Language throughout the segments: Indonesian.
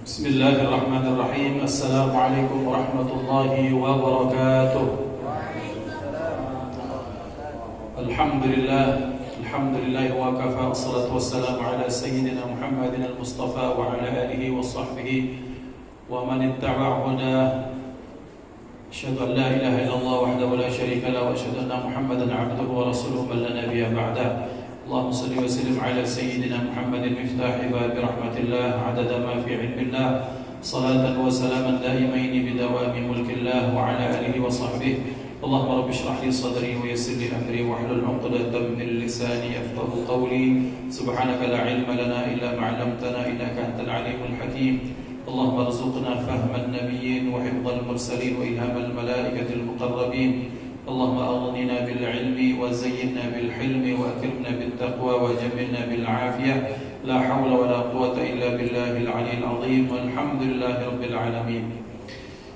Bismillahirrahmanirrahim. Assalamualaikum warahmatullahi wabarakatuh. Alhamdulillah wa kafa. Wassalatu wassalamu ala sayyidina Muhammadin al-Mustafa wa ala alihi wa sahbihi wa man ittaba'a hudah. Asyhadu an la ilaha illallah wahdahu la syarika lahu wa asyhadu anna Muhammadan 'abduhu wa rasuluhu man la nabiyya ba'da. اللهم صل وسلم على سيدنا محمد مفتاح باب رحمة الله عدد ما في علم الله صلاة وسلاما دائمين بدوام ملك الله وعلى آله وصحبه. اللهم رب اشرح لي صدري ويسر لي أمري واحلل عقدة من لساني يفقهوا قولي. سبحانك لا علم لنا إلا ما علمتنا إنك أنت العليم الحكيم. اللهم ارزقنا فهم النبيين وحفظ المرسلين وإلهام الملائكة المقربين. اللهم أغننا بالعلم وزينا بالحلم وأكرمنا بالتقوى وجملنا بالعافية. لا حول ولا قوة إلا بالله العلي العظيم والحمد لله رب العالمين.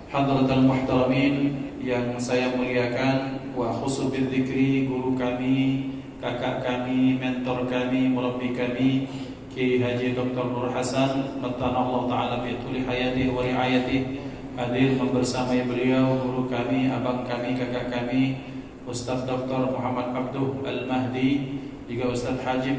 Hadratal muhtaramin yang saya muliakan, wa khusus bidzikri guru kami, kakak kami, mentor kami, murabbi kami, Kiai Haji Dr. Nur Hasan, matana Allah Ta'ala bi'tuli hayatih wa riayatih, hadir membersamai beliau, guru kami, abang kami, kakak kami, Ustaz Dr. Muhammad Abduh Al-Mahdi, juga Ustaz Hajib,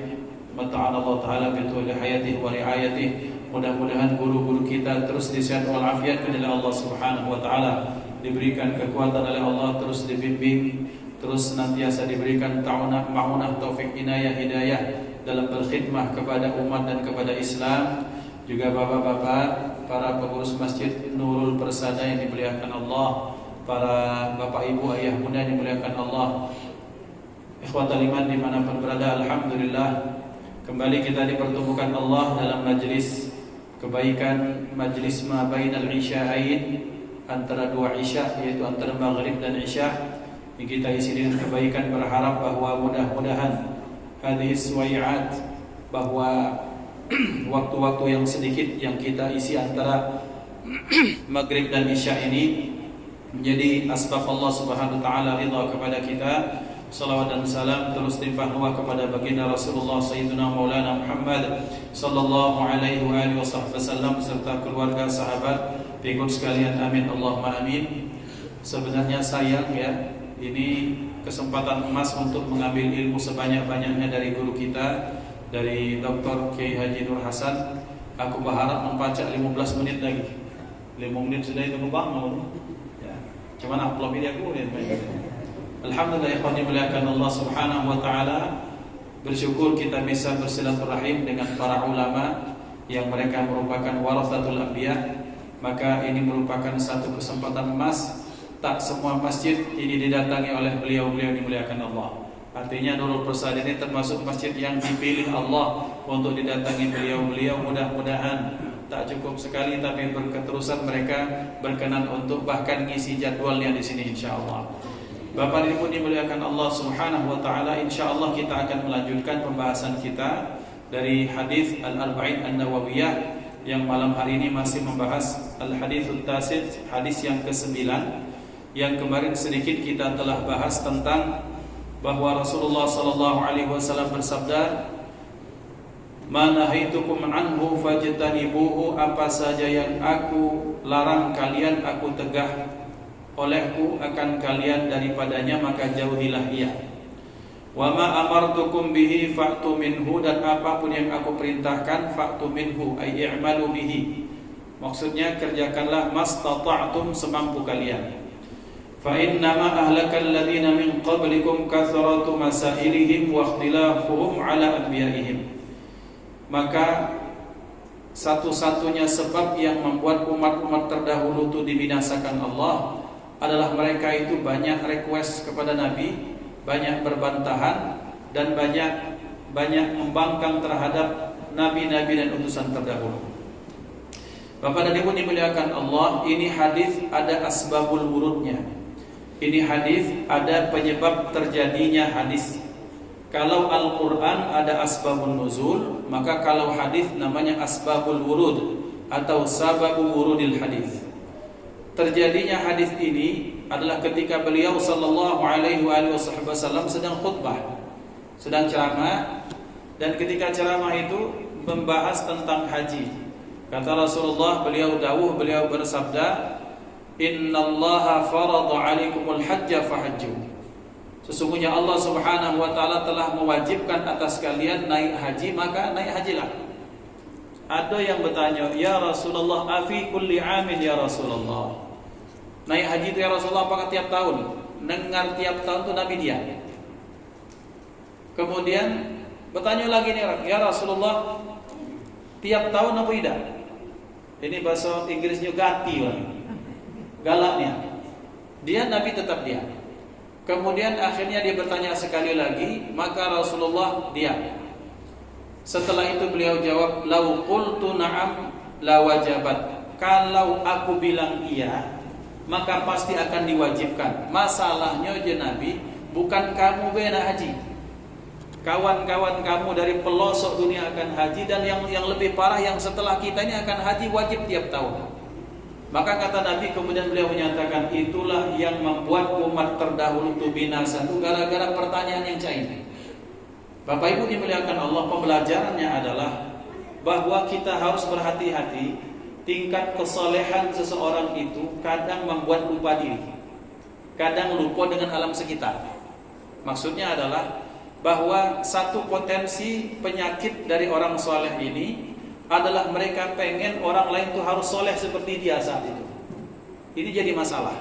mata'ala Allah Ta'ala bi'tuli hayatih wa riayatih. Mudah-mudahan guru-guru kita terus disehat walafiat oleh Allah Subhanahu wa Ta'ala, diberikan kekuatan oleh Allah, terus dibimbing, terus senantiasa diberikan ta'unah, ma'unah, taufik, inayah, hidayah dalam berkhidmah kepada umat dan kepada Islam. Juga bapak-bapak, para pengurus Masjid Nurul Persada yang dimuliakan Allah, para bapak ibu, ayah bunda yang dimuliakan Allah, ikhwatal iman dimanapun berada, alhamdulillah kembali kita dipertemukan Allah dalam majlis kebaikan, majlis ma bainal isya'ain, antara dua isya, yaitu antara maghrib dan isya. Kita isi dengan kebaikan, berharap bahwa mudah-mudahan hadis suwai'at, bahwa waktu-waktu yang sedikit yang kita isi antara maghrib dan isya ini menjadi asbab Allah Subhanahu wa Ta'ala ridha kepada kita. Salawat dan salam terus limpah-limpah kepada baginda Rasulullah Sayyidina Maulana Muhammad sallallahu alaihi wa alihi wasallam serta keluarga, sahabat, pengikut sekalian, amin Allahumma amin. Sebenarnya sayang ya, ini kesempatan emas untuk mengambil ilmu sebanyak-banyaknya dari guru kita, dari Dr. Kiai Haji Nur Hasan. Aku berharap membaca 15 menit lagi. 5 menit sudah itu bangun. Ya. Cuman upload ini aku lihat baik. Alhamdulillah ikhwan dimuliakan Allah Subhanahu wa Ta'ala. Bersyukur kita bisa bersilaturahim dengan para ulama yang mereka merupakan warathatul anbiya. Maka ini merupakan satu kesempatan emas. Tak semua masjid ini didatangi oleh beliau-beliau dimuliakan Allah. Artinya Nurul Persada ini termasuk masjid yang dipilih Allah untuk didatangi beliau-beliau. Mudah-mudahan tak cukup sekali, tapi berketerusan mereka berkenan untuk bahkan ngisi jadwalnya di sini insyaallah. Bapak Ibu dimuliakan Allah Subhanahu wa Ta'ala, insyaallah kita akan melanjutkan pembahasan kita dari hadis Al-Arba'in An-Nawawiyah yang malam hari ini masih membahas Al-Hadithut Tasid, hadis yang ke-9, yang kemarin sedikit kita telah bahas tentang bahwa Rasulullah sallallahu alaihi wasallam bersabda, "Ma nahaitukum anhu fajtanibuhu," apa saja yang aku larang kalian, aku tegah olehku akan kalian daripadanya, maka jauhilah ia. Wa ma amartukum bihi fa'tu minhu, dan apapun yang aku perintahkan, fa'tu minhu ay i'malu bihi, maksudnya kerjakanlah mastata'tum, semampu kalian. Fa innama ahlakal ladzina min qablikum kathratu masailihim wa ikhtilafuhum ala anbiya'ihim, maka satu-satunya sebab yang membuat umat-umat terdahulu itu dibinasakan Allah adalah mereka itu banyak request kepada Nabi, banyak berbantahan, dan banyak membangkang terhadap nabi-nabi dan utusan terdahulu. Bapak dan Ibu dimuliakan Allah, ini hadis ada asbabul wurudnya. Ini hadis ada penyebab terjadinya hadis. Kalau Al-Quran ada asbabun nuzul, maka kalau hadis namanya asbabul wurud atau sababu wurudil hadis. Terjadinya hadis ini adalah ketika beliau sallallahu alaihi wasallam sedang khutbah, sedang ceramah, dan ketika ceramah itu membahas tentang haji. Kata Rasulullah, beliau bersabda, "Innallaha farada 'alaikumul hajja fahajju." Sesungguhnya Allah Subhanahu wa taala telah mewajibkan atas kalian naik haji, maka naik hajilah. Ada yang bertanya, "Ya Rasulullah, afi kulli 'amin ya Rasulullah?" Naik haji itu ya Rasulullah apakah tiap tahun? Dengar tiap tahun itu Nabi dia. Kemudian bertanya lagi nih orang, "Ya Rasulullah, tiap tahun apa tidak?" Ini bahasa Inggrisnya gati, galaknya. Dia Nabi tetap dia. Kemudian akhirnya dia bertanya sekali lagi, maka Rasulullah diam. Setelah itu beliau jawab, "Lau qultu na'am la wajabat." Kalau aku bilang iya, maka pasti akan diwajibkan. Masalahnya je Nabi, bukan kamu bena haji. Kawan-kawan kamu dari pelosok dunia akan haji, dan yang lebih parah yang setelah kita ini akan haji wajib tiap tahun. Maka kata Nabi, kemudian beliau menyatakan, itulah yang membuat umat terdahulu itu binasa, itu gara-gara pertanyaan yang cair. Bapak Ibu dimuliakan Allah, pembelajarannya adalah bahwa kita harus berhati-hati. Tingkat kesolehan seseorang itu kadang membuat lupa diri, kadang lupa dengan alam sekitar. Maksudnya adalah bahwa satu potensi penyakit dari orang soleh ini adalah mereka pengen orang lain itu harus soleh seperti dia saat itu. Ini jadi masalah.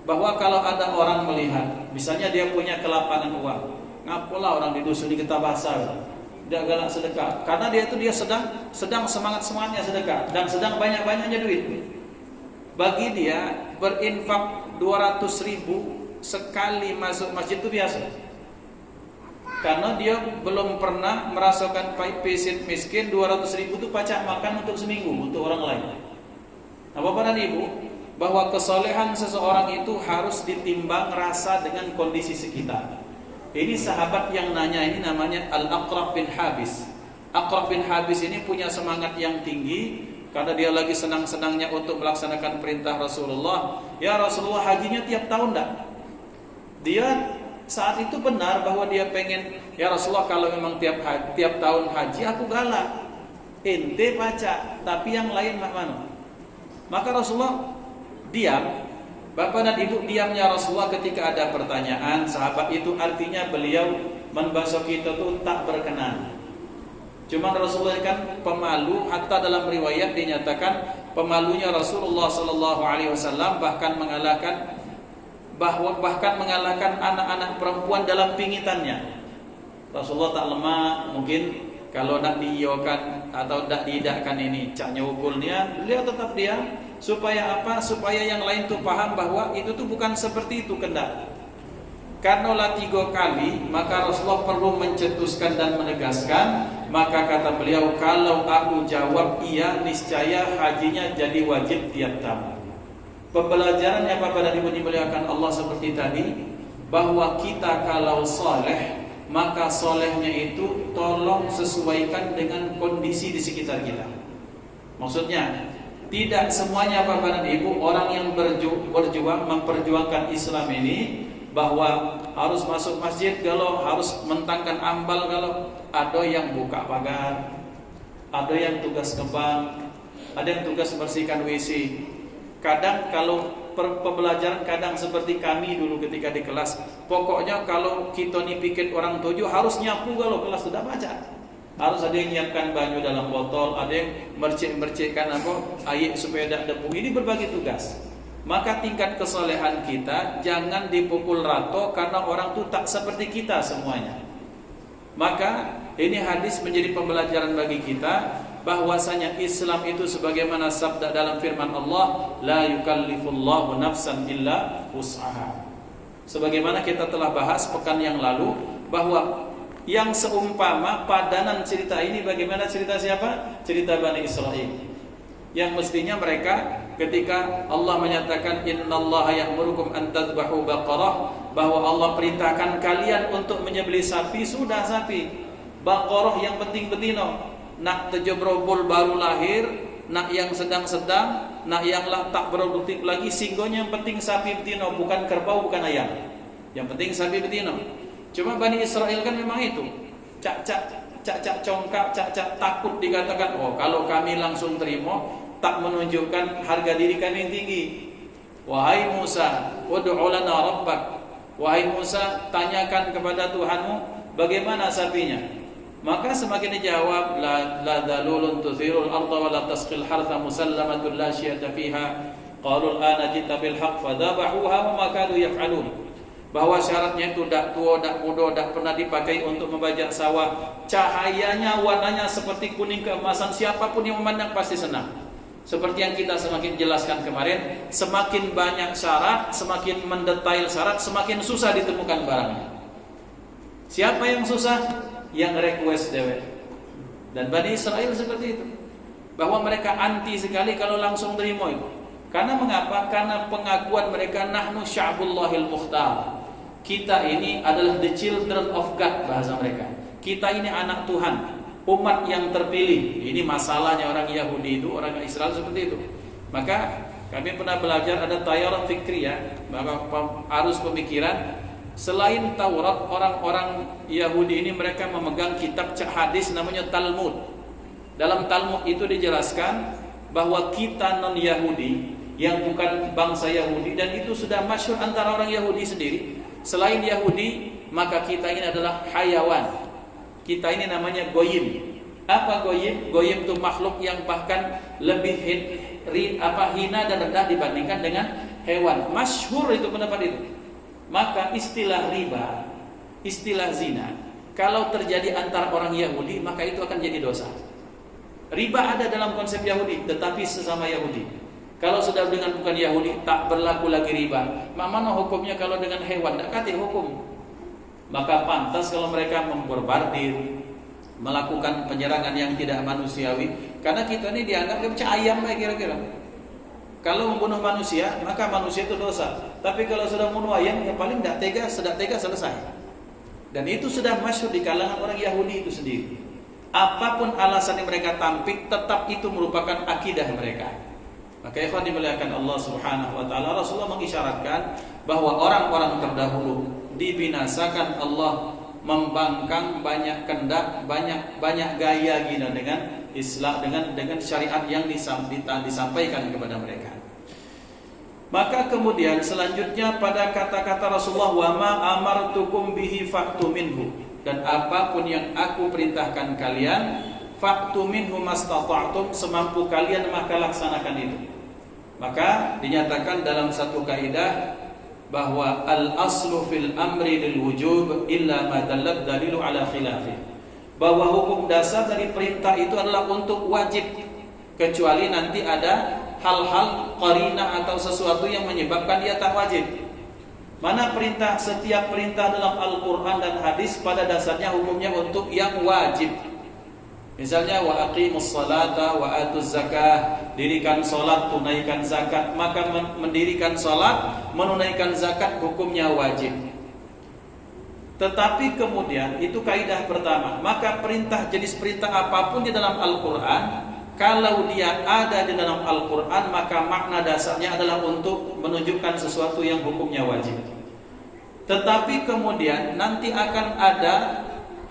Bahwa kalau ada orang melihat, misalnya dia punya kelapangan uang, ngapalah orang di dusun di Getah Basah, tidak galak sedekah, karena dia sedang semangatnya sedekah dan sedang banyak-banyaknya duit. Bagi dia berinfak 200.000 sekali masuk masjid itu biasa. Karena dia belum pernah merasakan paisit miskin 200.000 itu pacak makan untuk seminggu untuk orang lain. Nah, Bapak dan Ibu, bahwa kesolehan seseorang itu harus ditimbang rasa dengan kondisi sekitar. Ini sahabat yang nanya ini namanya Al-Aqrab bin Habis. Aqrab bin Habis ini punya semangat yang tinggi karena dia lagi senang-senangnya untuk melaksanakan perintah Rasulullah. Ya Rasulullah, hajinya tiap tahun enggak? Dia saat itu benar bahwa dia pengen, ya Rasulullah kalau memang tiap tahun haji aku galak, ente pacak, tapi yang lain mana? Maka Rasulullah diam. Bapak dan Ibu, diamnya Rasulullah ketika ada pertanyaan sahabat itu artinya beliau membasuh kita tuh tak berkenan. Cuman Rasulullah kan pemalu, hatta dalam riwayat dinyatakan pemalunya Rasulullah sallallahu alaihi wasallam bahkan mengalahkan anak-anak perempuan dalam pingitannya. Rasulullah tak lemah, mungkin kalau nak diiyakan atau tak diidakkan ini caknya ukulnya, beliau tetap diam. Supaya apa? Supaya yang lain tuh paham bahwa itu tuh bukan seperti itu kendak. Karena 3 kali, maka Rasulullah perlu mencetuskan dan menegaskan. Maka kata beliau, kalau aku jawab iya, niscaya hajinya jadi wajib tiap tahun. Pembelajarannya Bapak dan Ibu dimuliakan Allah seperti tadi, bahwa kita kalau soleh, maka solehnya itu tolong sesuaikan dengan kondisi di sekitar kita. Maksudnya, tidak semuanya Bapak dan Ibu orang yang berjuang memperjuangkan Islam ini bahwa harus masuk masjid kalau, harus mentangkan ambal kalau, ada yang buka pagar, ada yang tugas ke bank, ada yang tugas bersihkan WC. Kadang kalau pembelajaran kadang seperti kami dulu ketika di kelas, pokoknya kalau kita nih pikir orang tujuh harus nyapu kalau kelas sudah baca. Harus ada yang nyiapkan banyu dalam botol, ada yang mercik-mercikkan air supaya tidak debu. Ini berbagai tugas. Maka tingkat kesolehan kita jangan dipukul rata karena orang itu tak seperti kita semuanya. Maka ini hadis menjadi pembelajaran bagi kita bahwasanya Islam itu sebagaimana sabda dalam firman Allah, la yukallifullahu nafsan illa wus'aha. Sebagaimana kita telah bahas pekan yang lalu bahwa yang seumpama padanan cerita ini bagaimana cerita siapa? Cerita Bani Israel. Yang mestinya mereka ketika Allah menyatakan innallaha ya'murukum an tadhbahu baqarah, bahwa Allah perintahkan kalian untuk menyembelih sapi, sudah sapi. Baqarah yang penting betina. Nak tejobrobol baru lahir, nak yang sedang-sedang, nak yang tak produktif lagi, singgonya yang penting sapi betina, bukan kerbau, bukan ayam. Yang penting sapi betina. Cuma Bani Israel kan memang itu cak cak-cak congkak, cak-cak takut dikatakan, oh kalau kami langsung terima, tak menunjukkan harga diri kami yang tinggi. Wahai Musa, ud'u lana rabbak. Wahai Musa, tanyakan kepada Tuhanmu bagaimana sapinya. Maka semakin dijawab, la dalulun tuthirul arda wa la tasqil hartha musallamatun la syiyata fiha. Qalu al-ana jita bil haqq fadhabahuha wa ma kanu yaf'alun. Bahwa syaratnya itu dak tua, dak muda, dak pernah dipakai untuk membajak sawah. Cahayanya, warnanya seperti kuning keemasan, siapapun yang memandang pasti senang. Seperti yang kita semakin jelaskan kemarin, semakin banyak syarat, semakin mendetail syarat, semakin susah ditemukan barangnya. Siapa yang susah? Yang request dewek. Dan Bani Israel seperti itu, bahwa mereka anti sekali kalau langsung terima itu. Karena mengapa? Karena pengakuan mereka, nahnu sya'bullahil mukhtar. Kita ini adalah the children of God, bahasa mereka. Kita ini anak Tuhan, umat yang terpilih. Ini masalahnya orang Yahudi itu, orang Israel seperti itu. Maka kami pernah belajar ada tayarat fikri ya, maka arus pemikiran. Selain Taurat, orang-orang Yahudi ini mereka memegang kitab hadis namanya Talmud. Dalam Talmud itu dijelaskan bahwa kita non-Yahudi yang bukan bangsa Yahudi, dan itu sudah masyhur antara orang Yahudi sendiri. Selain Yahudi, maka kita ini adalah hayawan. Kita ini namanya goyim. Apa goyim? Goyim itu makhluk yang bahkan lebih hina dan rendah dibandingkan dengan hewan. Masyhur itu pendapat itu. Maka istilah riba, istilah zina, kalau terjadi antara orang Yahudi, maka itu akan jadi dosa. Riba ada dalam konsep Yahudi, tetapi sesama Yahudi. Kalau sudah dengan bukan Yahudi, tak berlaku lagi riba. Mana hukumnya kalau dengan hewan? Tak kati hukum. Maka pantas kalau mereka memborbardir, melakukan penyerangan yang tidak manusiawi. Karena kita ini dianggap macam ayam kira-kira. Kalau membunuh manusia, maka manusia itu dosa. Tapi kalau sudah membunuh ayam, yang paling tidak tega selesai. Dan itu sudah masyhur di kalangan orang Yahudi itu sendiri. Apapun alasan yang mereka tampik, tetap itu merupakan akidah mereka. Maka ikhwan dimuliakan Allah Subhanahu wa taala, Rasulullah mengisyaratkan bahwa orang-orang terdahulu dibinasakan Allah, membangkang banyak kendak, banyak gaya gina dengan Islam, dengan syariat yang disampaikan kepada mereka. Maka kemudian selanjutnya pada kata-kata Rasulullah, wa ma amartukum bihi fa'tu minhu, dan apapun yang aku perintahkan kalian, fa'tu minhu mastata'tum, semampu kalian maka laksanakan itu. Maka dinyatakan dalam satu kaidah bahwa al-aslu fil amri lil wujub illa ma dallat dalilu ala khilafih, bahwa hukum dasar dari perintah itu adalah untuk wajib, kecuali nanti ada hal-hal qarinah atau sesuatu yang menyebabkan dia tak wajib. Mana perintah, setiap perintah dalam Al-Quran dan hadis pada dasarnya hukumnya untuk yang wajib. Misalnya wa aqimus salata wa atuz zakah, dirikan salat, tunaikan zakat. Maka mendirikan salat, menunaikan zakat hukumnya wajib. Tetapi kemudian itu kaidah pertama, maka perintah, jenis perintah apapun di dalam Al-Quran, kalau dia ada di dalam Al-Quran, maka makna dasarnya adalah untuk menunjukkan sesuatu yang hukumnya wajib. Tetapi kemudian nanti akan ada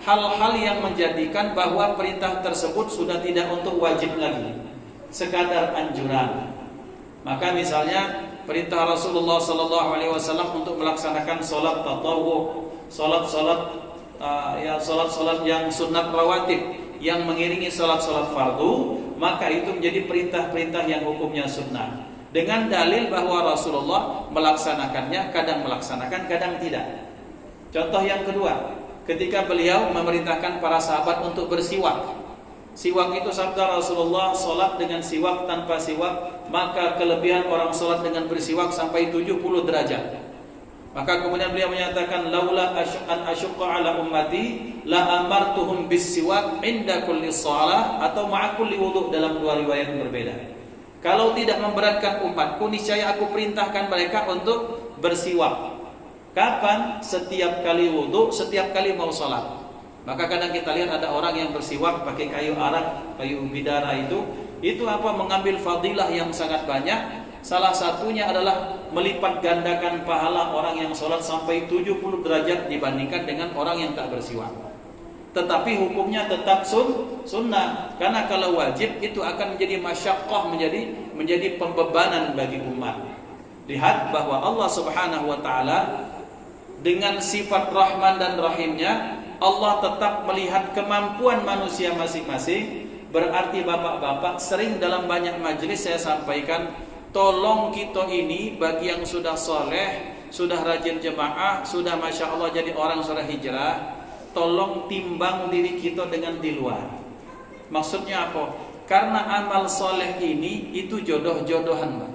hal-hal yang menjadikan bahwa perintah tersebut sudah tidak untuk wajib lagi, sekadar anjuran. Maka misalnya perintah Rasulullah SAW untuk melaksanakan solat tatawwu, solat yang sunat rawatib, yang mengiringi solat-solat fardu, maka itu menjadi perintah-perintah yang hukumnya sunnah, dengan dalil bahwa Rasulullah melaksanakannya, kadang melaksanakan, kadang tidak. Contoh yang kedua, ketika beliau memerintahkan para sahabat untuk bersiwak. Siwak itu sabda Rasulullah, solat dengan siwak, tanpa siwak maka kelebihan orang solat dengan bersiwak sampai 70 derajat. Maka kemudian beliau menyatakan, laula an asyqa ala ummati la amartuhum bis-siwak inda kulli shalah, atau ma'a kulli wudu, dalam dua riwayat berbeda. Kalau tidak memberatkan umatku, niscaya aku perintahkan mereka untuk bersiwak. Kapan? Setiap kali wudu, setiap kali mau salat. Maka kadang kita lihat ada orang yang bersiwak pakai kayu arak, kayu bidara itu apa? Mengambil fadilah yang sangat banyak. Salah satunya adalah melipat gandakan pahala orang yang sholat sampai 70 derajat dibandingkan dengan orang yang tak bersiwak. tetapi hukumnya tetap sunnah. Karena kalau wajib itu akan menjadi masyaqqah, menjadi pembebanan bagi umat. Lihat bahwa Allah Subhanahu wa taala dengan sifat Rahman dan Rahimnya, Allah tetap melihat kemampuan manusia masing-masing. Berarti bapak-bapak, sering dalam banyak majelis saya sampaikan, tolong kita ini bagi yang sudah soleh, sudah rajin jemaah, sudah Masya Allah jadi orang sudah hijrah, tolong timbang diri kita dengan di luar. Maksudnya apa? Karena amal soleh ini itu jodoh-jodohan, Pak.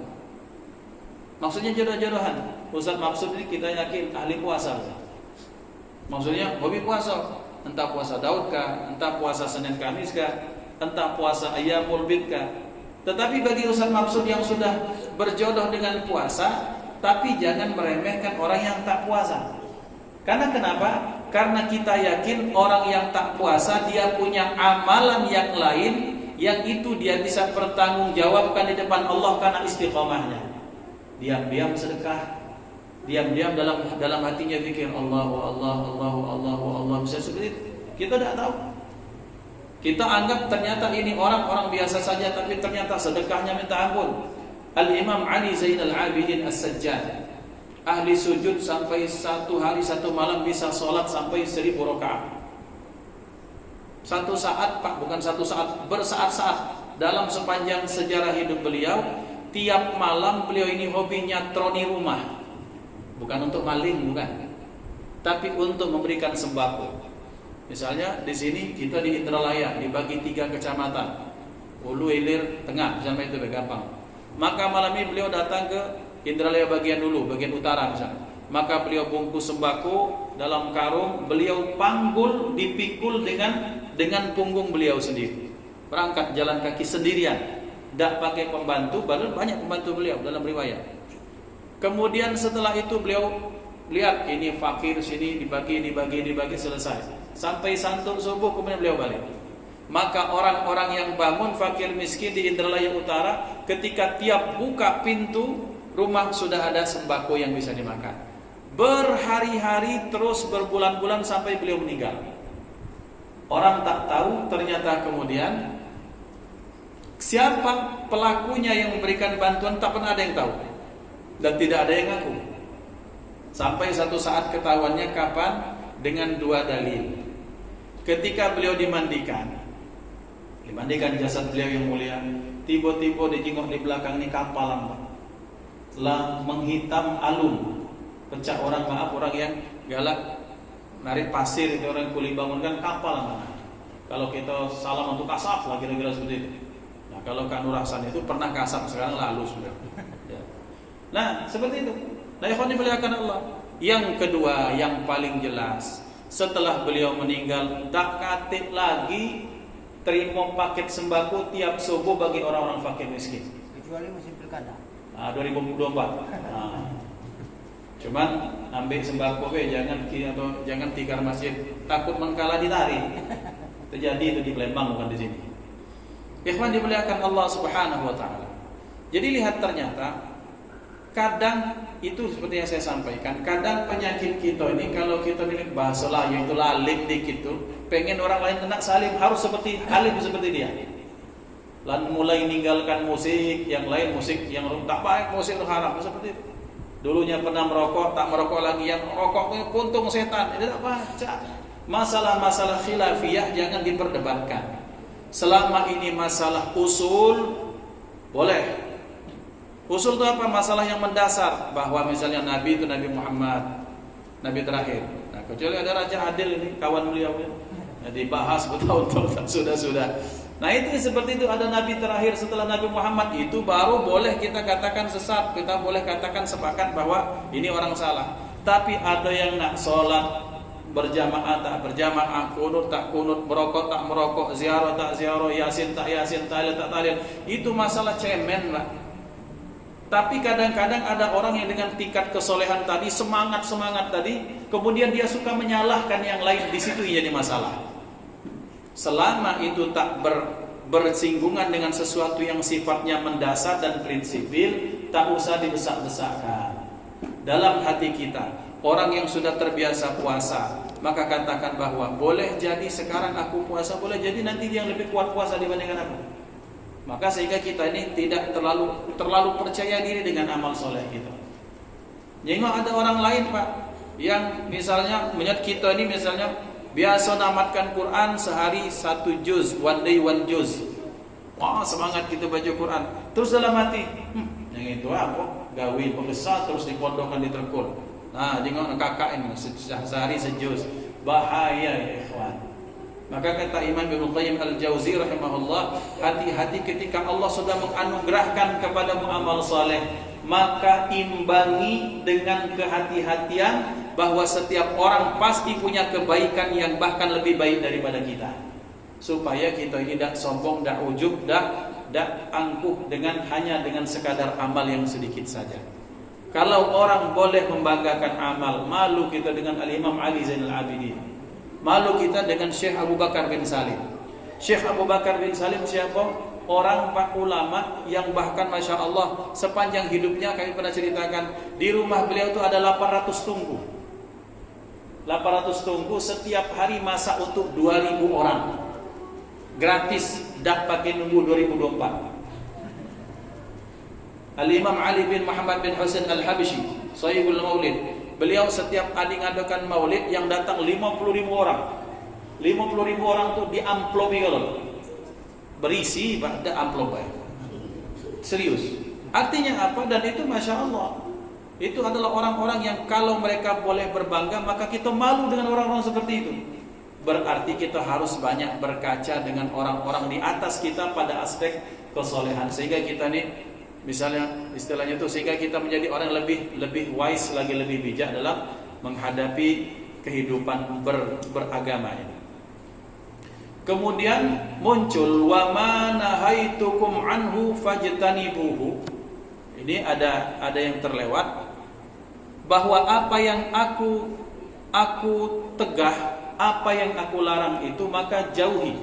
Maksudnya jodoh-jodohan. Ustaz maksud ini kita yakin ahli puasa. Maksudnya hobi puasa, entah puasa Daud kah, entah puasa Senin Kamis kah, entah puasa Ayyamul Bid kah. Tetapi bagi Ustaz maksud yang sudah berjodoh dengan puasa, tapi jangan meremehkan orang yang tak puasa. Karena kenapa? Karena kita yakin orang yang tak puasa dia punya amalan yang lain, yang itu dia bisa bertanggungjawabkan di depan Allah karena istiqomahnya. Diam-diam sedekah, diam-diam dalam hatinya zikir Allah, bisa seperti itu. Kita tidak tahu. Kita anggap ternyata ini orang biasa saja, tapi ternyata sedekahnya minta ampun. Al-Imam Ali Zainal Abidin As-Sajjad, ahli sujud sampai satu hari satu malam bisa sholat sampai 1000 rakaat. Satu saat, Pak, bukan satu saat, bersaat-saat dalam sepanjang sejarah hidup beliau. Tiap malam beliau ini hobinya troni rumah, bukan untuk maling, bukan, tapi untuk memberikan sembako. Misalnya di sini kita di Indralaya dibagi 3 kecamatan, Hulu, Hilir, Tengah, sampai itu gampang. Maka malam ini beliau datang ke Indralaya bagian dulu, bagian utara misalnya. Maka beliau bungkus sembako dalam karung, beliau panggul, dipikul dengan punggung beliau sendiri. Berangkat jalan kaki sendirian, tidak pakai pembantu, padahal banyak pembantu beliau dalam riwayat. Kemudian setelah itu beliau lihat ini fakir sini dibagi selesai. Sampai santur subuh kemudian beliau balik. Maka orang-orang yang bangun fakir miskin di Indralaya Utara, ketika tiap buka pintu rumah sudah ada sembako yang bisa dimakan. Berhari-hari terus berbulan-bulan sampai beliau meninggal. Orang tak tahu ternyata kemudian siapa pelakunya yang memberikan bantuan, tak pernah ada yang tahu dan tidak ada yang ngaku. Sampai satu saat ketahuannya kapan? Dengan 2 dalil. Ketika beliau dimandikan jasad beliau yang mulia, tiba-tiba dijenguk di belakang ini kapal lah menghitam alun. Pecah orang yang galak narik pasir, itu orang kuli bangunkan kapal mana. Kalau kita salam untuk kasap lah kira-kira seperti itu. Nah, kalau Kak Nur Hasan itu pernah kasap, sekarang lalu sudah. Ya. Nah, seperti itu. Nah, ikhwan dimuliakan Allah. Yang kedua, yang paling jelas, setelah beliau meninggal, tak katik lagi terima paket sembako tiap subuh bagi orang-orang fakir miskin. Kecuali musim pilkada. 2024. Nah, cuman ambil sembako jangan tikar masjid, takut mengkalah ditarik. Terjadi itu di Palembang, bukan di sini. Ikhwan dimuliakan Allah Subhanahu wa taala. Jadi lihat, ternyata kadang itu seperti yang saya sampaikan, kadang penyakit kita ini kalau kita milik bahasa lah yaitu lalim dikit tuh, pengen orang lain kena salim harus seperti alim seperti dia. Lalu mulai meninggalkan musik yang lain, musik yang tak baik, musik haram seperti itu. Dulunya pernah merokok, tak merokok lagi, yang rokoknya puntung setan. Tidak baca. Masalah-masalah khilafiyah jangan diperdebatkan. Selama ini masalah usul boleh. Usul itu apa? Masalah yang mendasar, bahwa misalnya Nabi itu Nabi Muhammad, Nabi terakhir. Nah, kecuali ada Raja Adil ini kawan beliau ya. Dibahas bertahun-tahun sudah. Nah, itu seperti itu, ada Nabi terakhir setelah Nabi Muhammad, itu baru boleh kita katakan sesat, kita boleh katakan sepakat bahwa ini orang salah. Tapi ada yang nak sholat berjamaah tak berjamaah, kunut tak kunut, merokok tak merokok, ziarah tak ziarah, yasin tak yasin, tahlil tak tahlil, itu masalah cemen lah. Tapi kadang-kadang ada orang yang dengan tingkat kesolehan tadi, semangat tadi, kemudian dia suka menyalahkan yang lain, di situ jadi masalah. Selama itu tak bersinggungan dengan sesuatu yang sifatnya mendasar dan prinsipil, tak usah didesak-desakkan. Dalam hati kita, orang yang sudah terbiasa puasa, maka katakan bahwa boleh jadi sekarang aku puasa, boleh jadi nanti dia yang lebih kuat puasa dibandingkan aku. Maka sehingga kita ini tidak terlalu percaya diri dengan amal soleh kita. Jadi ada orang lain Pak, yang misalnya melihat kita ini misalnya biasa namatkan Quran sehari 1 juz, one day 1 juz. Wah semangat kita baca Quran. Terus dalam hati, yang itu apa? Gawe pembesar terus dipondokkan di Terkul. Nah, jangan kakak ini sehari sejuz. Bahaya ya ikhwan. Maka kata Imam Ibnu Qayyim Al-Jauzi rahimahullah, hati-hati ketika Allah sudah menganugerahkan kepadamu amal saleh, maka imbangi dengan kehati-hatian bahwa setiap orang pasti punya kebaikan yang bahkan lebih baik daripada kita. Supaya kita ini tidak sombong, tidak ujub, tidak angkuh hanya dengan sekadar amal yang sedikit saja. Kalau orang boleh membanggakan amal, malu kita dengan Al-Imam Ali Zainal Abidin, malu kita dengan Syekh Abu Bakar bin Salim. Syekh Abu Bakar bin Salim siapa? Orang Pak ulama yang bahkan Masya Allah sepanjang hidupnya kami pernah ceritakan, di rumah beliau itu ada 800 tungku. 800 tungku setiap hari masak untuk 2000 orang. Gratis, dak pakai nunggu 2024. Al-Imam Ali bin Muhammad bin Husain Al-Habsyi, Sahihul Maulid. Beliau setiap kali ngadakan maulid yang datang 50.000 orang. 50.000 orang tuh di amplopi kalau berisi pada amplop ya. Serius. Artinya apa? Dan itu Masya Allah, itu adalah orang-orang yang kalau mereka boleh berbangga, maka kita malu dengan orang-orang seperti itu. Berarti kita harus banyak berkaca dengan orang-orang di atas kita pada aspek kesolehan, sehingga kita nih misalnya istilahnya itu, sehingga kita menjadi orang lebih wise lagi, lebih bijak dalam menghadapi kehidupan beragama ini. Kemudian muncul wa ma nahaitukum anhu fajtanibuhu. Ini ada yang terlewat, bahwa apa yang aku tegah, apa yang aku larang itu maka jauhi.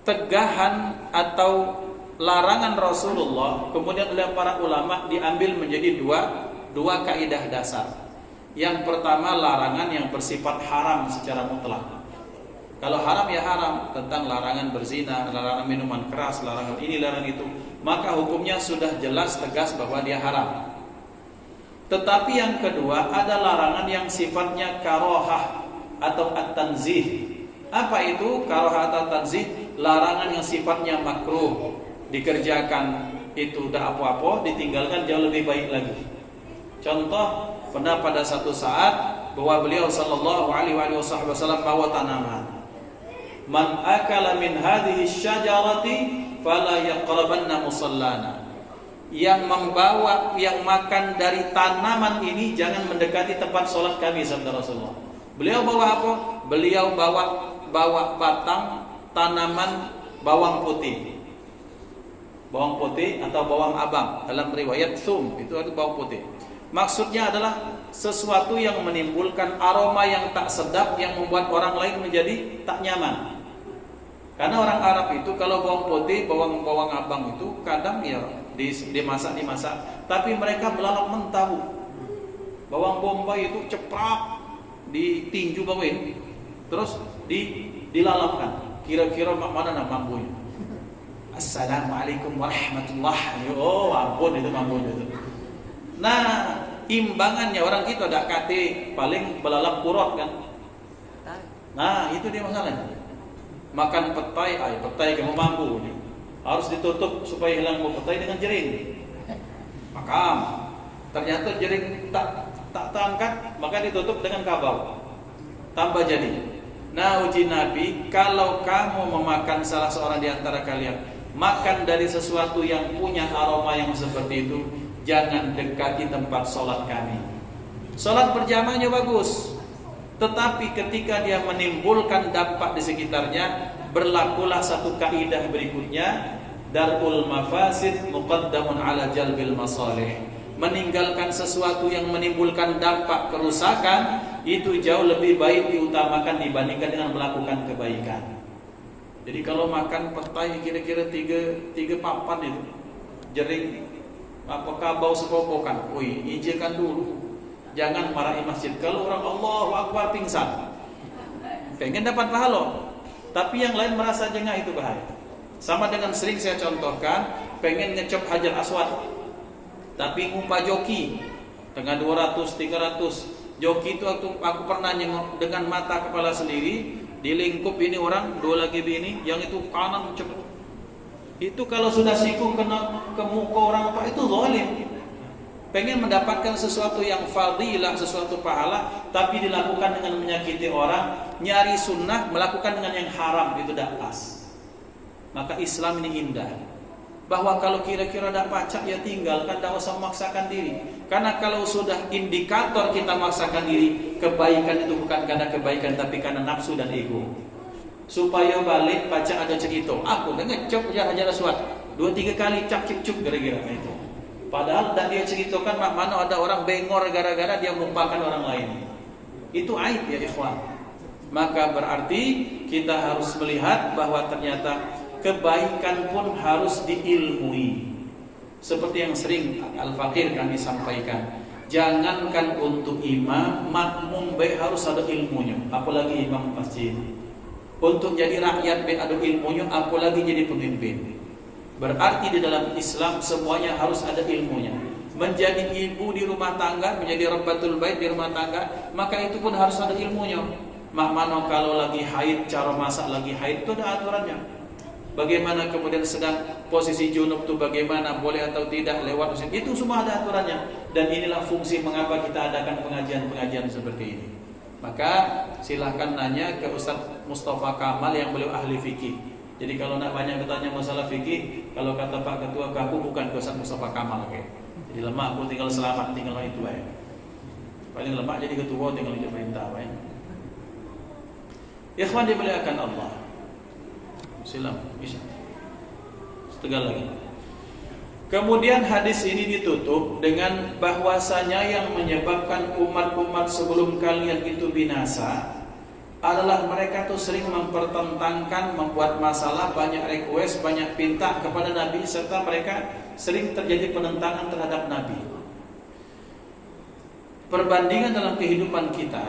Tegahan atau larangan Rasulullah kemudian oleh para ulama diambil menjadi dua kaidah dasar. Yang pertama, larangan yang bersifat haram secara mutlak. Kalau haram ya haram, tentang larangan berzina, larangan minuman keras, larangan ini, larangan itu, maka hukumnya sudah jelas tegas bahwa dia haram. Tetapi yang kedua, ada larangan yang sifatnya karohah atau at-tanzih. Apa itu karohah atau tanzih? Larangan yang sifatnya makruh, dikerjakan itu udah apa-apa, ditinggalkan jauh lebih baik lagi. Contoh, pernah pada satu saat bahwa beliau sallallahu alaihi wasallam bawa tanaman. Man akala min hadhihi syajarati fala yaqrabanna musallana. Yang makan dari tanaman ini jangan mendekati tempat sholat kami, sabda Rasulullah. Beliau bawa apa? Beliau bawa batang tanaman bawang putih. Bawang putih atau bawang abang, dalam riwayat thum itu ada bawang putih. Maksudnya adalah sesuatu yang menimbulkan aroma yang tak sedap, yang membuat orang lain menjadi tak nyaman. Karena orang Arab itu kalau bawang putih, bawang abang itu kadang ya dimasak, tapi mereka belalak mentah. Bawang bombay itu ceprap, ditinju bawang, terus dilalapkan. Kira-kira mana mampunya? Assalamualaikum warahmatullahi. Oh ampun, itu mampunya itu. Nah, imbangannya orang kita ada kate paling belalap kurot kan. Nah, itu dia masalahnya. Makan petai kamu mampu nih. Harus ditutup supaya hilang bau petai dengan jering. Makam. Ternyata jering tak terangkat, maka ditutup dengan kabau. Tambah jadi. Nah, uji Nabi, kalau kamu memakan salah seorang di antara kalian, makan dari sesuatu yang punya aroma yang seperti itu, jangan dekati tempat sholat kami. Sholat berjamaahnya bagus, tetapi ketika dia menimbulkan dampak di sekitarnya, berlakulah satu kaidah berikutnya, darul mafasid muqaddamun ala jalbil masalih. Meninggalkan sesuatu yang menimbulkan dampak kerusakan itu jauh lebih baik diutamakan dibandingkan dengan melakukan kebaikan. Jadi kalau makan petai kira-kira tiga papan itu jering, apakah bau sepopokan? Ijekan dulu. Jangan marahi masjid. Kalau orang Allahu Akbar pingsan, pengen dapat pahala, tapi yang lain merasa jengah, itu bahaya. Sama dengan sering saya contohkan, pengen ngecop Hajar Aswad, tapi ngumpa joki dengan 200, 300. Joki itu aku pernah nengok dengan mata kepala sendiri, di lingkup ini orang, 2 lagi ini, yang itu kanan cepet. Itu kalau sudah siku kena ke muka orang apa, itu zalim. Pengen mendapatkan sesuatu yang fadilah, sesuatu pahala, tapi dilakukan dengan menyakiti orang, nyari sunnah, melakukan dengan yang haram, itu tidak pas. Maka Islam ini indah, bahwa kalau kira-kira tidak pacak, ya tinggalkan, tidak usah memaksakan diri. Karena kalau sudah indikator kita memaksakan diri, kebaikan itu bukan karena kebaikan, tapi karena nafsu dan ego. Supaya balik pacak ada cerita, aku ngecop Hajar Aswad 2-3 kali, cak-cik-cuk gara-gara itu. Padahal dan dia ceritakan mana ada orang bengor gara-gara dia melupakan orang lain. Itu aib ya ikhwan. Maka berarti kita harus melihat bahwa ternyata kebaikan pun harus diilmui. Seperti yang sering Al-Fakir kami sampaikan, jangankan untuk imam, makmum baik harus ada ilmunya, apalagi imam masjid. Untuk jadi rakyat baik ada ilmunya, apalagi jadi pemimpin. Berarti di dalam Islam semuanya harus ada ilmunya. Menjadi ibu di rumah tangga, menjadi rabbatul bait di rumah tangga, maka itu pun harus ada ilmunya. Mana kalau lagi haid, cara masak lagi haid, itu ada aturannya. Bagaimana kemudian sedang posisi junub itu bagaimana, boleh atau tidak lewat usia, itu semua ada aturannya. Dan inilah fungsi mengapa kita adakan pengajian-pengajian seperti ini. Maka silahkan nanya ke Ustaz Mustafa Kamal yang beliau ahli fikih. Jadi kalau nak banyak bertanya masalah fikih, kalau kata Pak Ketua, aku bukan ke Ustaz Mustafa Kamal, okay? Jadi lemak aku tinggal selamat, tinggal itu aja. Paling lemak jadi ketua, tinggal ikut perintah, ya. Ikhwan dimuliakan Allah. Silam, bisa. Setegal lagi. Kemudian hadis ini ditutup dengan bahwasanya yang menyebabkan umat-umat sebelum kalian itu binasa adalah mereka tuh sering mempertentangkan, membuat masalah, banyak request, banyak pinta kepada Nabi, serta mereka sering terjadi penentangan terhadap Nabi. Perbandingan dalam kehidupan kita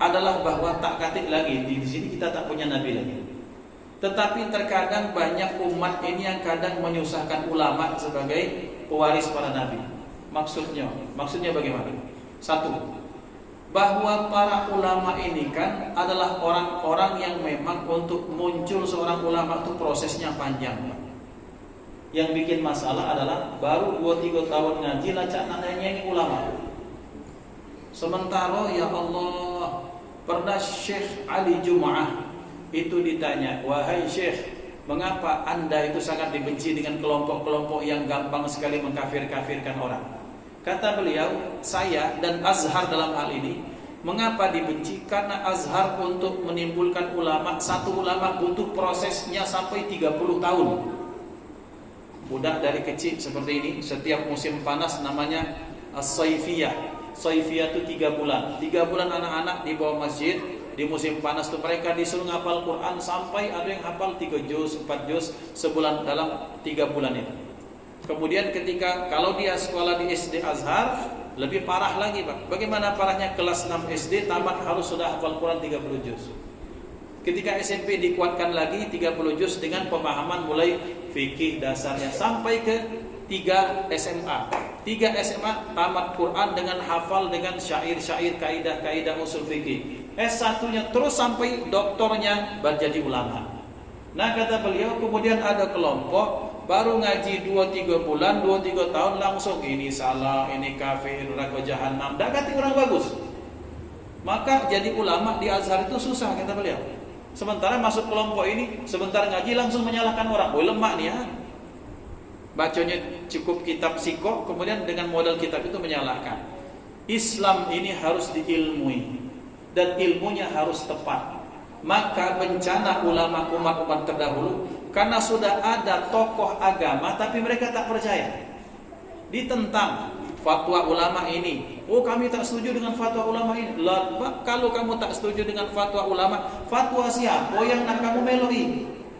adalah bahwa tak katik lagi di sini kita tak punya Nabi lagi. Tetapi terkadang banyak umat ini yang kadang menyusahkan ulama sebagai pewaris para nabi. Maksudnya bagaimana? Satu, bahwa para ulama ini kan adalah orang-orang yang memang untuk muncul seorang ulama itu prosesnya panjang. Yang bikin masalah adalah baru 2-3 tahun ngaji lacak nadanya ini ulama. Sementara ya Allah, pernah Syekh Ali Jum'ah itu ditanya, wahai Syekh, mengapa anda itu sangat dibenci dengan kelompok-kelompok yang gampang sekali mengkafir-kafirkan orang? Kata beliau, saya dan Azhar dalam hal ini, mengapa dibenci? Karena Azhar untuk menimbulkan ulama, satu ulama butuh prosesnya sampai 30 tahun. Budak dari kecil seperti ini, setiap musim panas namanya As-Saifiyah. Saifiyah itu 3 bulan. 3 bulan anak-anak di bawah masjid. Di musim panas itu mereka disuruh ngapal Quran sampai ada yang hafal 3 juz, 4 juz sebulan dalam 3 bulan itu. Kemudian ketika kalau dia sekolah di SD Azhar lebih parah lagi, Pak. Bagaimana parahnya kelas 6 SD tamat harus sudah hafal Quran 30 juz. Ketika SMP dikuatkan lagi 30 juz dengan pemahaman mulai fikih dasarnya sampai ke 3 SMA. 3 SMA tamat Quran dengan hafal dengan syair-syair, kaidah-kaidah usul fikih. S1-nya terus sampai doktornya menjadi ulama. Nah kata beliau, kemudian ada kelompok baru ngaji 2-3 bulan, 2-3 tahun langsung ini salah, ini kafir, neraka jahanam. Dah kata orang bagus. Maka jadi ulama di Azhar itu susah kata beliau. Sementara masuk kelompok ini, sebentar ngaji langsung menyalahkan orang. Oh lemak nih ya. Bacanya cukup kitab siko, kemudian dengan modal kitab itu menyalahkan. Islam ini harus diilmui dan ilmunya harus tepat. Maka bencana ulama umat-umat terdahulu karena sudah ada tokoh agama tapi mereka tak percaya. Ditentang fatwa ulama ini. Oh kami tak setuju dengan fatwa ulama ini. Lah, kalau kamu tak setuju dengan fatwa ulama, fatwa siapa yang nak kamu meloi?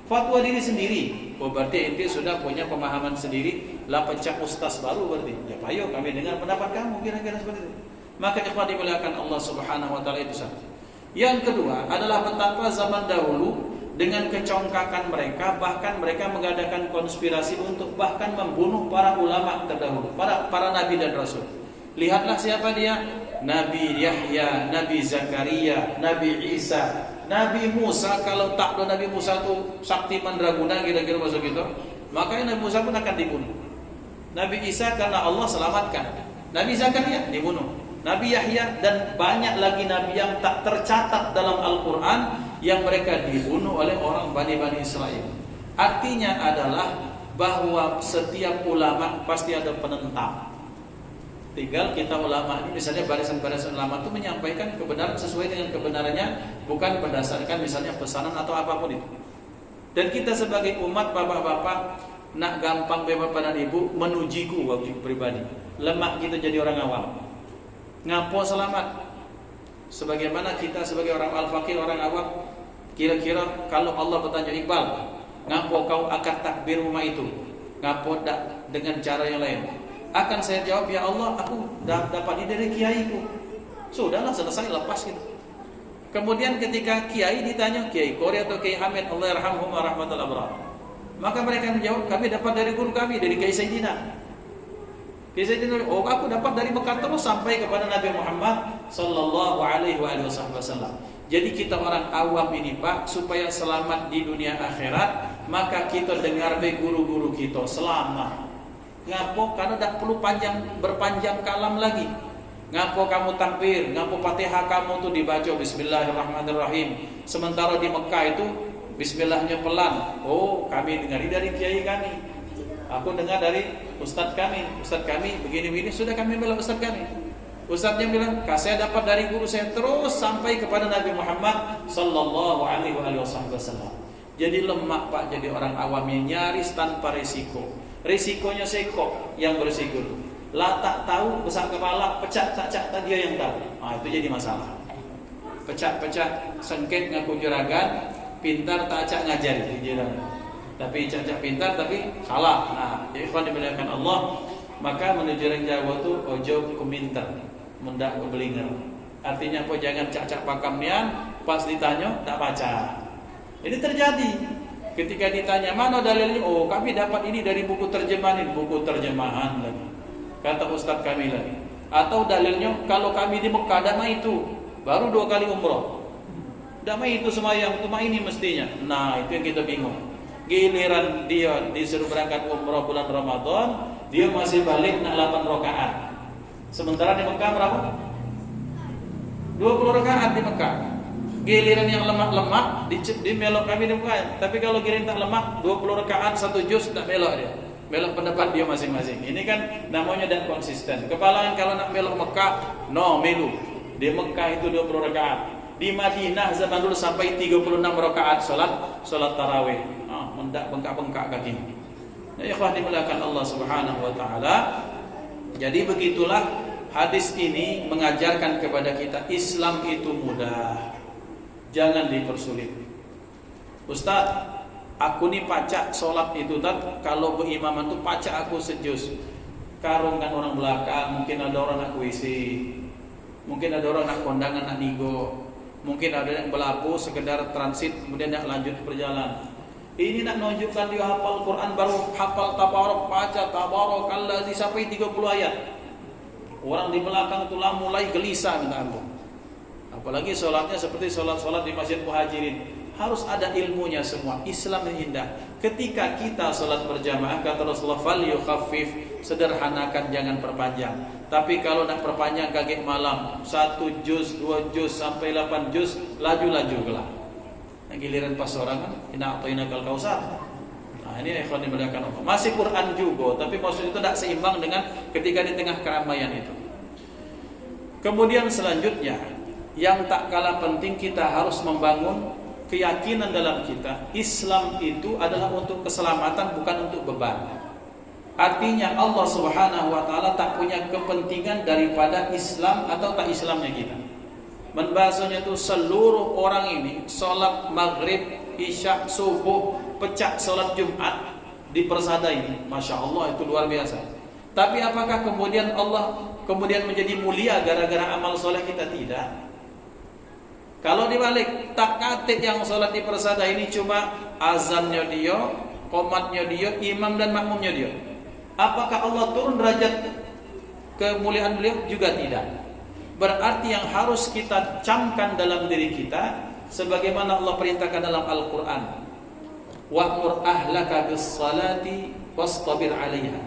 Fatwa diri sendiri. Oh berarti ente sudah punya pemahaman sendiri. Lah pecah ustaz baru berarti. Ya ayo kami dengar pendapat kamu kira-kira seperti itu. Maka ikhwan dimuliakan Allah Subhanahu wa taala itu satu. Yang kedua adalah betapa zaman dahulu dengan kecongkakan mereka, bahkan mereka mengadakan konspirasi untuk bahkan membunuh para ulama terdahulu, para nabi dan rasul. Lihatlah siapa dia? Nabi Yahya, Nabi Zakaria, Nabi Isa, Nabi Musa. Kalau tak ada Nabi Musa itu sakti mandraguna kira-kira masuk gitu, makanya Nabi Musa pun akan dibunuh. Nabi Isa karena Allah selamatkan. Nabi Zakaria dibunuh. Nabi Yahya dan banyak lagi nabi yang tak tercatat dalam Al-Quran yang mereka dibunuh oleh orang Bani Israel. Artinya adalah bahwa setiap ulama pasti ada penentang. Tinggal kita ulama ini misalnya barisan-barisan ulama itu menyampaikan kebenaran sesuai dengan kebenarannya, bukan berdasarkan misalnya pesanan atau apapun itu. Dan kita sebagai umat bapak-bapak nak gampang bapak dan ibu menujiku waktu pribadi. Lemah kita jadi orang awam. Ngapo selamat? Sebagaimana kita sebagai orang al-faqih, orang awam, kira-kira kalau Allah bertanya, Iqbal, ngapo kau akad takbir rumah itu? Ngapo tak dengan cara yang lain? Akan saya jawab, ya Allah, aku dapat ini dari kiaiku. Sudahlah, selesai, lepas gitu. Kemudian ketika kiai ditanya, Kiai Kori atau Kiai Hamid, Allah yarhamhum wa rahmatul abrar, maka mereka menjawab, kami dapat dari guru kami, dari Kiai Sayyidina. Kiai Sayyidina, oh aku dapat dari Mekah terus sampai kepada Nabi Muhammad sallallahu alaihi wasallam. Jadi kita orang awam ini Pak, supaya selamat di dunia akhirat, maka kita dengar dari guru-guru kita selamat. Ngapo? Karena tak perlu berpanjang kalam lagi. Ngapo kamu takbir, ngapo Fatihah kamu tuh dibaca Bismillahirrahmanirrahim. Sementara di Mekah itu Bismillahnya pelan. Oh, kami dengar dari kiai kami. Aku dengar dari ustadz kami begini-begini, sudah kami bela ustadz kami. Ustadznya bilang, saya dapat dari guru saya terus sampai kepada Nabi Muhammad sallallahu alaihi wasallam. Jadi lemak Pak, jadi orang awam yang nyaris tanpa risiko. Risikonya seko yang berisiko. Lah tak tahu, besar kepala, pecah tak dia yang tahu. Nah, itu jadi masalah. Pecah sengket ngaku juragan, pintar tak acak ngajari juragan. Tapi cacak pintar tapi salah. Nah, ya ikhwan dimuliakan Allah, maka menuju orang Jawa tu ojo kuminter, mendak kebelinger. Artinya apa? Jangan cacak pakam nian, pas ditanya tak baca. Ini terjadi. Ketika ditanya mana dalilnya, oh kami dapat ini dari buku terjemahan lagi. Kata ustadz kami lagi. Atau dalilnya kalau kami di Mekah damai itu baru 2 kali umroh. Damai itu sembahyang cuma ini mestinya. Nah, itu yang kita bingung. Giliran dia disuruh berangkat umroh bulan Ramadan, dia masih balik nak 8 rakaat. Sementara di Mekah berapa? 20 rakaat di Mekah. Giliran yang lemak-lemak di melok kami di Mekah. Tapi kalau giliran tak lemak 20 rakaat 1 juz tak melok dia. Melok pendapat dia masing-masing. Ini kan namanya dan konsisten. Kepalangan kalau nak melok Mekah, no melu. Di Mekah itu 20 rakaat. Di Madinah zaman dulu sampai 36 rakaat salat tarawih. Mendak bengkak-bengkak kaki. Ya ikhwah dimuliakan Allah Subhanahu wa taala. Jadi begitulah hadis ini mengajarkan kepada kita Islam itu mudah. Jangan dipersulit. Ustaz, aku nih pacak sholat itu kalau berimaman tuh pacak aku sejus. Karung kan orang belakang, mungkin ada orang nak kuisi, mungkin ada orang nak kondangan nak nigo, mungkin ada yang belapu sekedar transit kemudian nak lanjut perjalanan. Ini nak menunjukkan dia hafal Quran baru hafal tabarok, baca tabarakalladzi sampai 30 ayat. Orang di belakang itulah mulai gelisah minta ampun. Apalagi sholatnya seperti sholat-sholat di Masjid Muhajirin, harus ada ilmunya semua. Islam yang indah. Ketika kita sholat berjamaah, kata Rasulullah, fal yukhaffif, sederhanakan, jangan perpanjang. Tapi kalau nak perpanjang kaget malam, 1 juz, 2 juz sampai 8 juz, laju-laju gelap. Nah, giliran pas orang kan, inna a'tainakal kautsar. Nah, ini ikhwan dimuliakan Allah. Masih Quran juga, tapi maksud itu tidak seimbang dengan ketika di tengah keramaian itu. Kemudian selanjutnya, yang tak kalah penting, kita harus membangun keyakinan dalam kita. Islam itu adalah untuk keselamatan, bukan untuk beban. Artinya Allah Subhanahu wa taala tak punya kepentingan daripada Islam atau tak Islamnya kita. Membahasanya itu seluruh orang ini sholat maghrib, isya, subuh, pecah sholat Jumat di persada ini, Masya Allah itu luar biasa. Tapi apakah kemudian Allah kemudian menjadi mulia gara-gara amal soleh kita? Tidak. Kalau dibalik, tak katib yang sholat di persada ini cuma azannya dia, qomatnya dia, imam dan makmumnya dia. Apakah Allah turun derajat kemuliaan beliau? Juga tidak. Berarti yang harus kita camkan dalam diri kita, sebagaimana Allah perintahkan dalam Al-Quran, wa'mur ahlaka bis-salati wastabir 'alaiha.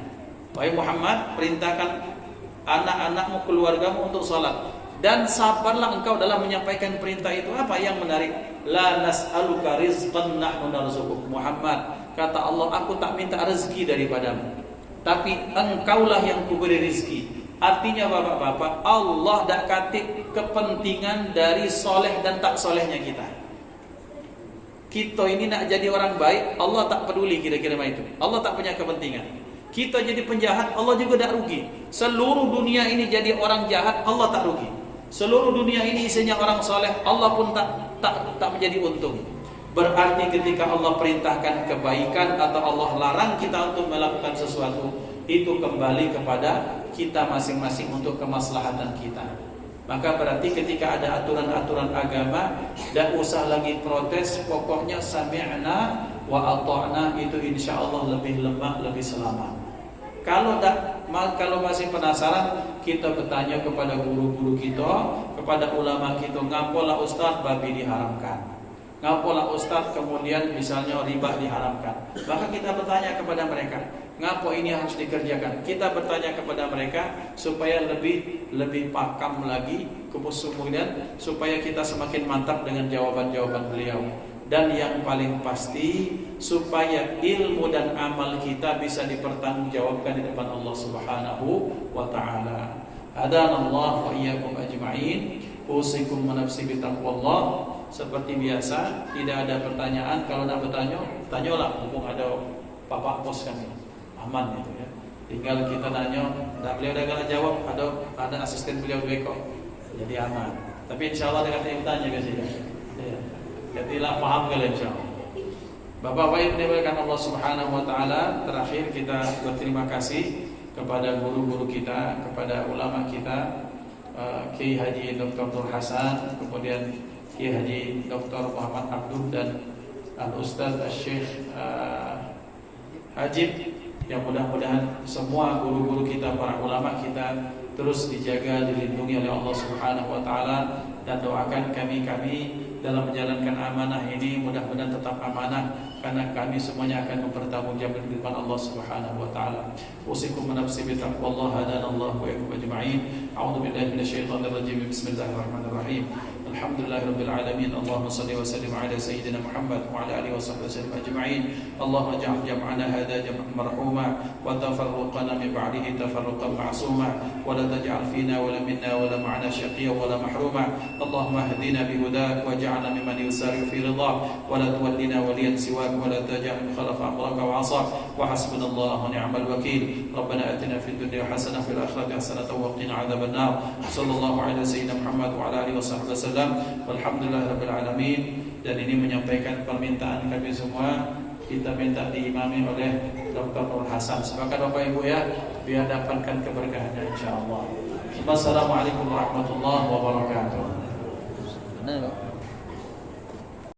Wahai Muhammad, perintahkan anak-anakmu, keluargamu untuk salat, dan sabarlah engkau dalam menyampaikan perintah itu. Apa yang menarik? La nas'aluka rizqan nahnu narzuquk. Muhammad, kata Allah, aku tak minta rezeki daripadamu, tapi engkaulah yang kuberi rezeki. Artinya bapak-bapak, Allah tak katib kepentingan dari soleh dan tak solehnya kita. Kita ini nak jadi orang baik, Allah tak peduli kira-kira itu. Allah tak punya kepentingan. Kita jadi penjahat, Allah juga tak rugi. Seluruh dunia ini jadi orang jahat, Allah tak rugi. Seluruh dunia ini isinya orang soleh, Allah pun tak menjadi untung. Berarti ketika Allah perintahkan kebaikan atau Allah larang kita untuk melakukan sesuatu, itu kembali kepada kita masing-masing untuk kemaslahatan kita. Maka berarti ketika ada aturan-aturan agama, tidak usah lagi protes, pokoknya sami'na wa ata'na, itu insya Allah lebih lemak, lebih selamat. Kalau masih penasaran, kita bertanya kepada guru-guru kita, kepada ulama kita, ngapola ustaz babi diharamkan, ngapola ustaz kemudian misalnya riba diharamkan. Maka kita bertanya kepada mereka, ngapo ini harus dikerjakan. Kita bertanya kepada mereka supaya lebih pakam lagi, kemudian supaya kita semakin mantap dengan jawaban-jawaban beliau. Dan yang paling pasti, supaya ilmu dan amal kita bisa dipertanggungjawabkan di depan Allah Subhanahu wa taala. Hadanallahu wa iyyakum ajma'in. Usikum wa nafsi bitaqwallah. Seperti biasa, tidak ada pertanyaan. Kalau nak bertanya, tanyalah, mumpung ada Bapak Bos kami. Aman itu ya. Tinggal kita nanya, beliau dah galak jawab, ada asisten beliau kok. Jadi aman. Tapi insyaallah dengan yang tanya ke sini. Ya. Jadilah paham kalian insyaallah. Bapak-bapak yang dimuliakan Allah Subhanahu wa taala, terakhir kita berterima kasih kepada guru-guru kita, kepada ulama kita, Kiai Haji Dr. Nur Hasan, kemudian Kiai Haji Dr. Muhammad Abdul dan Al-Ustaz Syekh Hajib, yang mudah-mudahan semua guru-guru kita, para ulama kita terus dijaga, dilindungi oleh Allah Subhanahu wa taala, dan doakan kami dalam menjalankan amanah ini mudah-mudahan tetap amanah, karena kami semuanya akan mempertanggungjawabkan di depan Allah Subhanahu wa taala. Usikum nafsi bi taqwallah, hadanallahu wa iyyakum ajma'in. A'udzu billahi minasyaitonir rajim. Bismillahirrahmanirrahim. Alhamdulillahirabbil alamin. Allahumma shalli wa sallim ala sayyidina Muhammad wa ala alihi wa sahbihi wasallam ajma'in. Allahumma ij'al jam'ana hadha jam'an marhuma wa tafarruqana min ba'dihi tafarruqan ma'suma wa la taj'al fina wa la minna wa la ma'ana shaqiyyan wa la mahruma. Allahumma hdina bi hudak waj'alna mimman yusari'u fi ridhak wa la tuwallina waliyan siwak wa la taj'al khalafa amraka wa 'asak wa hasbunallahu wa ni'mal wakeel. Rabbana atina fid dunya hasanah fil akhirati hasanah wa qina 'adzaban nar. Sallallahu ala sayyidina Muhammad wa ala alihi wa sahbihi wasallam. Walhamdulillahirabbil alamin. Dan ini menyampaikan permintaan kami semua, kita minta diimami oleh Dr. Nur Hasan. Sepakat Bapak Ibu ya, biar dapatkan keberkahannya insyaallah. Wassalamualaikum warahmatullahi wabarakatuh.